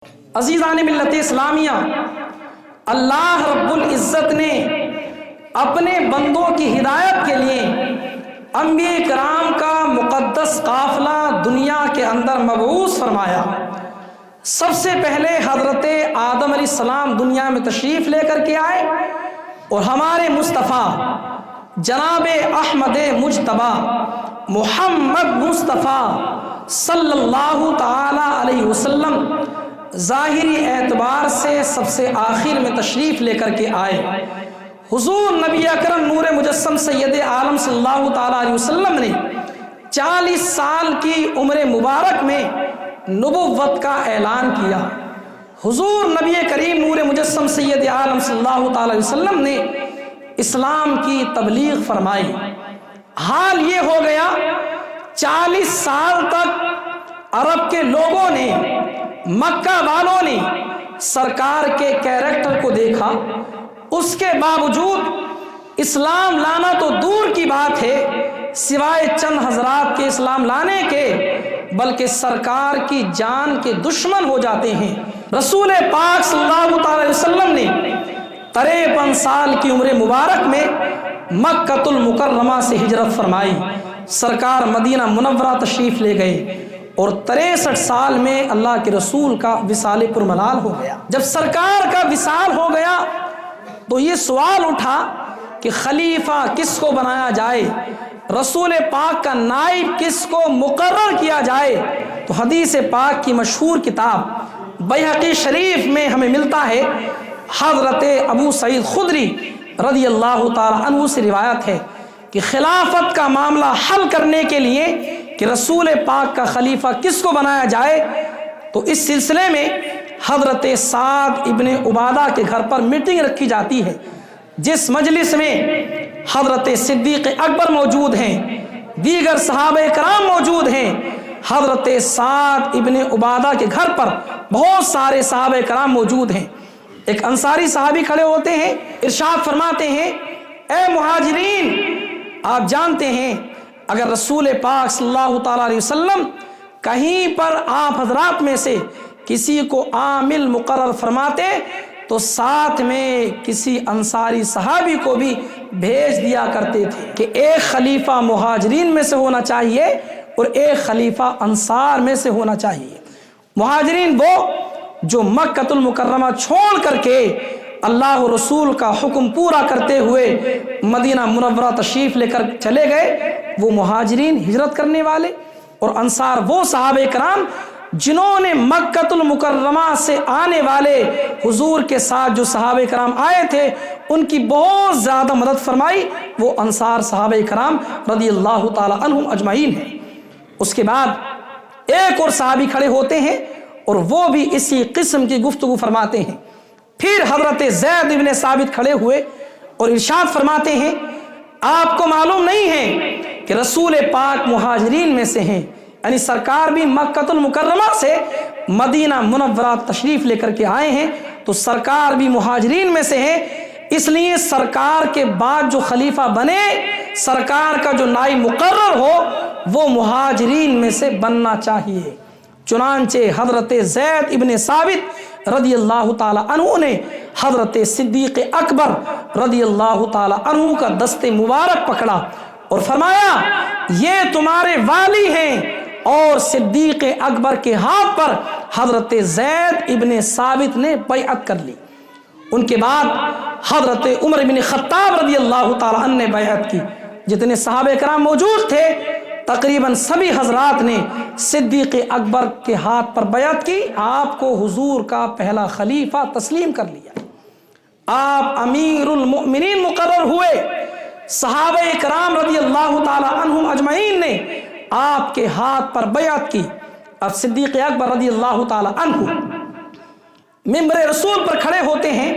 عزیزان ملت اسلامیہ، اللہ رب العزت نے اپنے بندوں کی ہدایت کے لیے انبیاء کرام کا مقدس قافلہ دنیا کے اندر مبعوث فرمایا۔ سب سے پہلے حضرت آدم علیہ السلام دنیا میں تشریف لے کر کے آئے اور ہمارے مصطفیٰ جناب احمد مجتبیٰ محمد مصطفیٰ صلی اللہ تعالی علیہ وسلم ظاہری اعتبار سے سب سے آخر میں تشریف لے کر کے آئے۔ حضور نبی اکرم نور مجسم سید عالم صلی اللہ تعالی علیہ وسلم نے 40 سال کی عمر مبارک میں نبوت کا اعلان کیا۔ حضور نبی کریم نور مجسم سید عالم صلی اللہ تعالی علیہ وسلم نے اسلام کی تبلیغ فرمائی۔ حال یہ ہو گیا 40 سال تک عرب کے لوگوں نے، مکہ والوں نے سرکار کے کیریکٹر کو دیکھا، اس کے باوجود اسلام لانا تو دور کی بات ہے، سوائے چند حضرات کے اسلام لانے کے بلکہ سرکار کی جان کے دشمن ہو جاتے ہیں۔ رسول پاک صلی اللہ تعالی وسلم نے 53 سال کی عمر مبارک میں مکہ المکرمہ سے ہجرت فرمائی۔ سرکار مدینہ منورہ تشریف لے گئے اور 63 سال میں اللہ کے رسول کا وصال پرملال ہو گیا۔ جب سرکار کا وصال ہو گیا تو یہ سوال اٹھا کہ خلیفہ کس کو بنایا جائے، رسول پاک کا نائب کس کو مقرر کیا جائے۔ تو حدیث پاک کی مشہور کتاب بیہقی شریف میں ہمیں ملتا ہے، حضرت ابو سعید خدری رضی اللہ تعالی عنہ سے روایت ہے کہ خلافت کا معاملہ حل کرنے کے لیے کہ رسول پاک کا خلیفہ کس کو بنایا جائے، تو اس سلسلے میں حضرت سعد ابن عبادہ کے گھر پر میٹنگ رکھی جاتی ہے، جس مجلس میں حضرت صدیق اکبر موجود ہیں، دیگر صحابہ کرام موجود ہیں۔ حضرت سعد ابن عبادہ کے گھر پر بہت سارے صحابہ کرام موجود ہیں۔ ایک انصاری صحابی کھڑے ہوتے ہیں، ارشاد فرماتے ہیں، اے مہاجرین، آپ جانتے ہیں اگر رسول پاک صلی اللہ تعالی علیہ وسلم کہیں پر آپ حضرات میں سے کسی کو عامل مقرر فرماتے تو ساتھ میں کسی انصاری صحابی کو بھی بھیج دیا کرتے تھے کہ ایک خلیفہ مہاجرین میں سے ہونا چاہیے اور ایک خلیفہ انصار میں سے ہونا چاہیے۔ مہاجرین وہ جو مکہ المکرمہ چھوڑ کر کے اللہ رسول کا حکم پورا کرتے ہوئے مدینہ منورہ تشریف لے کر چلے گئے، وہ مہاجرین ہجرت کرنے والے، اور انصار وہ صحابہ کرام جنہوں نے مکہ المکرمہ سے آنے والے حضور کے ساتھ جو صحابہ کرام آئے تھے ان کی بہت زیادہ مدد فرمائی، وہ انصار صحابہ کرام رضی اللہ تعالی عنہم اجمعین ہیں۔ اس کے بعد ایک اور صحابی کھڑے ہوتے ہیں اور وہ بھی اسی قسم کی گفتگو فرماتے ہیں۔ پھر حضرت زید بن ثابت کھڑے ہوئے اور ارشاد فرماتے ہیں، آپ کو معلوم نہیں ہے کہ رسول پاک مہاجرین میں سے ہیں، یعنی سرکار بھی مکہ المکرمہ سے مدینہ منورہ تشریف لے کر کے آئے ہیں تو سرکار بھی مہاجرین میں سے ہیں، اس لیے سرکار کے بعد جو خلیفہ بنے، سرکار کا جو نائب مقرر ہو وہ مہاجرین میں سے بننا چاہیے۔ چنانچہ حضرت زید ابن ثابت رضی اللہ تعالی عنہ نے حضرت صدیق اکبر رضی اللہ تعالی عنہ کا دست مبارک پکڑا اور فرمایا، یہ تمہارے والی ہیں، اور صدیق اکبر کے ہاتھ پر حضرت زید ابن ثابت نے بیعت کر لی۔ ان کے بعد حضرت عمر بن خطاب رضی اللہ تعالی عنہ نے بیعت کی۔ جتنے صحابہ کرام موجود تھے تقریباً سبھی حضرات نے صدیق اکبر کے ہاتھ پر بیعت کی، آپ کو حضور کا پہلا خلیفہ تسلیم کر لیا، آپ امیر المؤمنین مقرر ہوئے۔ صحابہ کرام رضی اللہ تعالی عنہم اجمعین نے آپ کے ہاتھ پر بیعت کی۔ اب صدیق اکبر رضی اللہ تعالی عنہ منبر رسول پر کھڑے ہوتے ہیں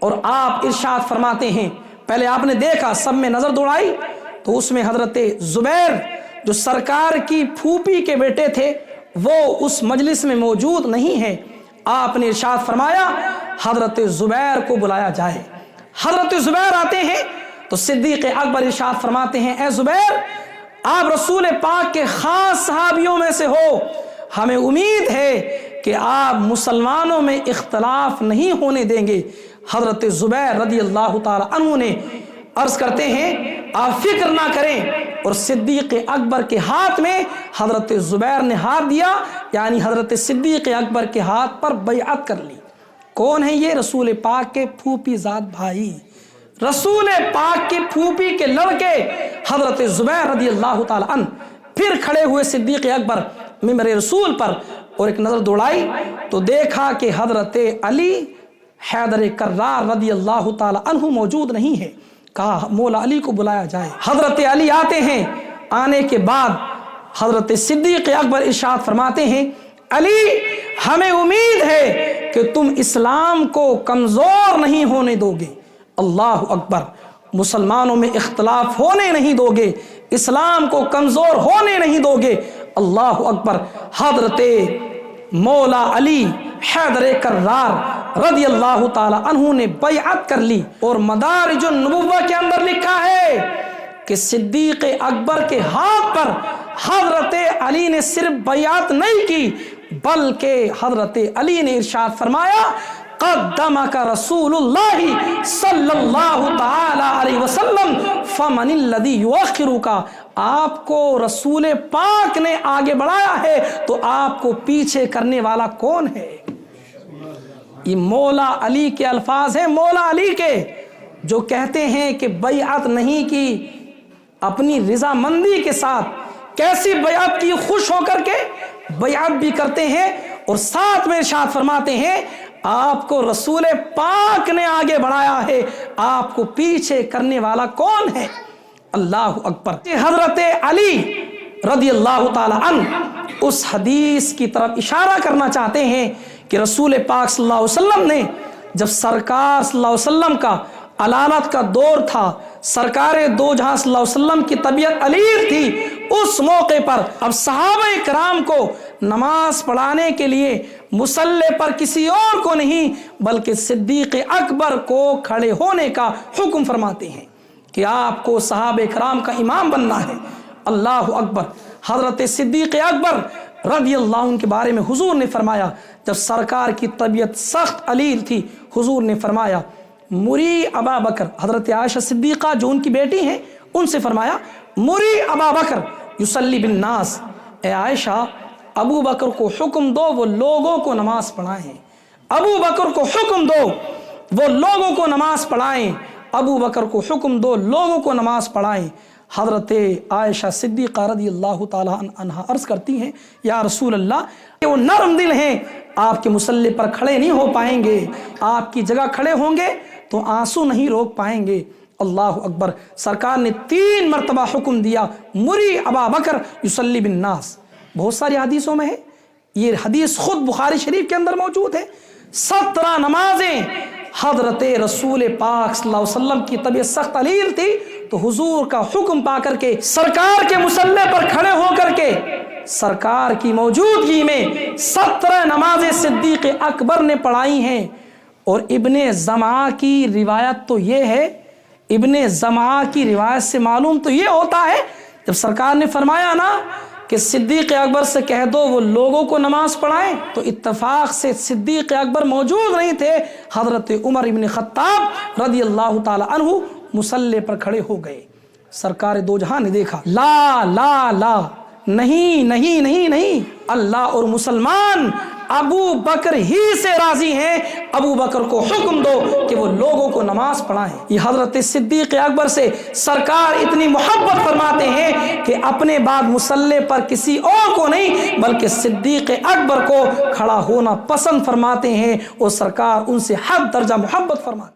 اور آپ ارشاد فرماتے ہیں، پہلے آپ نے دیکھا، سب میں نظر دوڑائی تو اس میں حضرت زبیر جو سرکار کی پھوپھی کے بیٹے تھے وہ اس مجلس میں موجود نہیں ہیں۔ آپ نے ارشاد فرمایا حضرت زبیر کو بلایا جائے۔ حضرت زبیر آتے ہیں تو صدیق اکبر ارشاد فرماتے ہیں، اے زبیر، آپ رسول پاک کے خاص صحابیوں میں سے ہو، ہمیں امید ہے کہ آپ مسلمانوں میں اختلاف نہیں ہونے دیں گے۔ حضرت زبیر رضی اللہ تعالی عنہ نے عرض کرتے ہیں آپ فکر نہ کریں، اور صدیق اکبر کے ہاتھ میں حضرت زبیر نے ہاتھ دیا، یعنی حضرت صدیق اکبر کے ہاتھ پر بیعت کر لی۔ کون ہے یہ؟ رسول پاک کے پھوپھی زاد بھائی، رسول پاک کی پھوپھی کے لڑکے حضرت زبیر رضی اللہ تعالی عنہ پھر کھڑے ہوئے صدیق اکبر ممبر رسول پر، اور ایک نظر دوڑائی تو دیکھا کہ حضرت علی حیدر کرار رضی اللہ تعالی عنہ موجود نہیں ہے۔ کہا مولا علی کو بلایا جائے۔ حضرت علی آتے ہیں، آنے کے بعد حضرت صدیق اکبر ارشاد فرماتے ہیں علی ہمیں امید ہے کہ تم اسلام کو کمزور نہیں ہونے دو گے۔ اللہ اکبر، مسلمانوں میں اختلاف ہونے نہیں دو گے، اسلام کو کمزور ہونے نہیں دو گے۔ اللہ اکبر، حضرت مولا علی حیدر کرار رضی اللہ تعالی عنہ نے بیعت کر لی، اور مدارج النبوہ کے اندر لکھا ہے کہ صدیق اکبر کے ہاتھ پر حضرت علی نے صرف بیعت نہیں کی، بلکہ حضرت علی نے ارشاد فرمایا قدمک رسول اللہ صلی اللہ تعالی علیہ وسلم فمن الذی یؤخرک، آپ کو رسول پاک نے آگے بڑھایا ہے تو آپ کو پیچھے کرنے والا کون ہے؟ یہ مولا علی کے الفاظ ہیں، مولا علی کے، جو کہتے ہیں کہ بیعت نہیں کی اپنی رضامندی کے ساتھ۔ کیسی بیعت کی؟ خوش ہو کر کے بیعت بھی کرتے ہیں، اور ساتھ میں ارشاد فرماتے ہیں آپ کو رسول پاک نے آگے بڑھایا ہے، آپ کو پیچھے کرنے والا کون ہے؟ اللہ اکبر۔ حضرت علی رضی اللہ تعالی عنہ اس حدیث کی طرف اشارہ کرنا چاہتے ہیں کہ رسول پاک صلی اللہ علیہ وسلم نے جب سرکار صلی اللہ علیہ وسلم کا علالت کا دور تھا، سرکار دو جہاں صلی اللہ علیہ وسلم کی طبیعت علیر تھی، اس موقع پر اب صحابہ کرام کو نماز پڑھانے کے لیے مصلی پر کسی اور کو نہیں بلکہ صدیق اکبر کو کھڑے ہونے کا حکم فرماتے ہیں کہ آپ کو صحابہ کرام کا امام بننا ہے۔ اللہ اکبر۔ حضرت صدیق اکبر رضی اللہ عنہ کے بارے میں حضور نے فرمایا، جب سرکار کی طبیعت سخت علیر تھی، حضور نے فرمایا مری ابا بکر، حضرت عائشہ صدیقہ جو ان کی بیٹی ہیں ان سے فرمایا مری ابا بکر یصلی بالناس، اے عائشہ ابو بکر کو حکم دو وہ لوگوں کو نماز پڑھائیں، ابو بکر کو حکم دو وہ لوگوں کو نماز پڑھائیں، ابو بکر کو حکم دو لوگوں کو نماز پڑھائیں۔ حضرت عائشہ صدیقہ رضی اللہ تعالی عنہا عرض کرتی ہیں یا رسول اللہ وہ نرم دل ہیں، آپ کے مصلی پر کھڑے نہیں ہو پائیں گے، آپ کی جگہ کھڑے ہوں گے تو آنسو نہیں روک پائیں گے۔ اللہ اکبر۔ سرکار نے 3 مرتبہ حکم دیا مری ابا بکر یصلی بالناس۔ بہت ساری حدیثوں میں ہے، یہ حدیث خود بخاری شریف کے اندر موجود ہے۔ 17 نمازیں حضرت رسول پاک صلی اللہ علیہ وسلم کی طبیعت سخت علیر تھی تو حضور کا حکم پا کر کے سرکار کے مصلی پر کھڑے ہو کر کے سرکار کی موجودگی میں 17 نمازیں صدیق اکبر نے پڑھائی ہیں۔ اور ابن زمعہ کی روایت تو یہ ہے، ابن زمعہ کی روایت سے معلوم تو یہ ہوتا ہے جب سرکار نے فرمایا نا کہ صدیق اکبر سے کہہ دو وہ لوگوں کو نماز پڑھائیں، تو اتفاق سے صدیق اکبر موجود نہیں تھے، حضرت عمر ابن خطاب رضی اللہ تعالی عنہ مصلی پر کھڑے ہو گئے۔ سرکار دو جہاں نے دیکھا، لا لا لا، نہیں نہیں نہیں نہیں، اللہ اور مسلمان ابو بکر ہی سے راضی ہیں، ابو بکر کو حکم دو کہ وہ لوگوں کو نماز پڑھائیں۔ یہ حضرت صدیق اکبر سے سرکار اتنی محبت فرماتے ہیں کہ اپنے بعد مصلی پر کسی اور کو نہیں بلکہ صدیق اکبر کو کھڑا ہونا پسند فرماتے ہیں، اور سرکار ان سے حد درجہ محبت فرماتے ہیں۔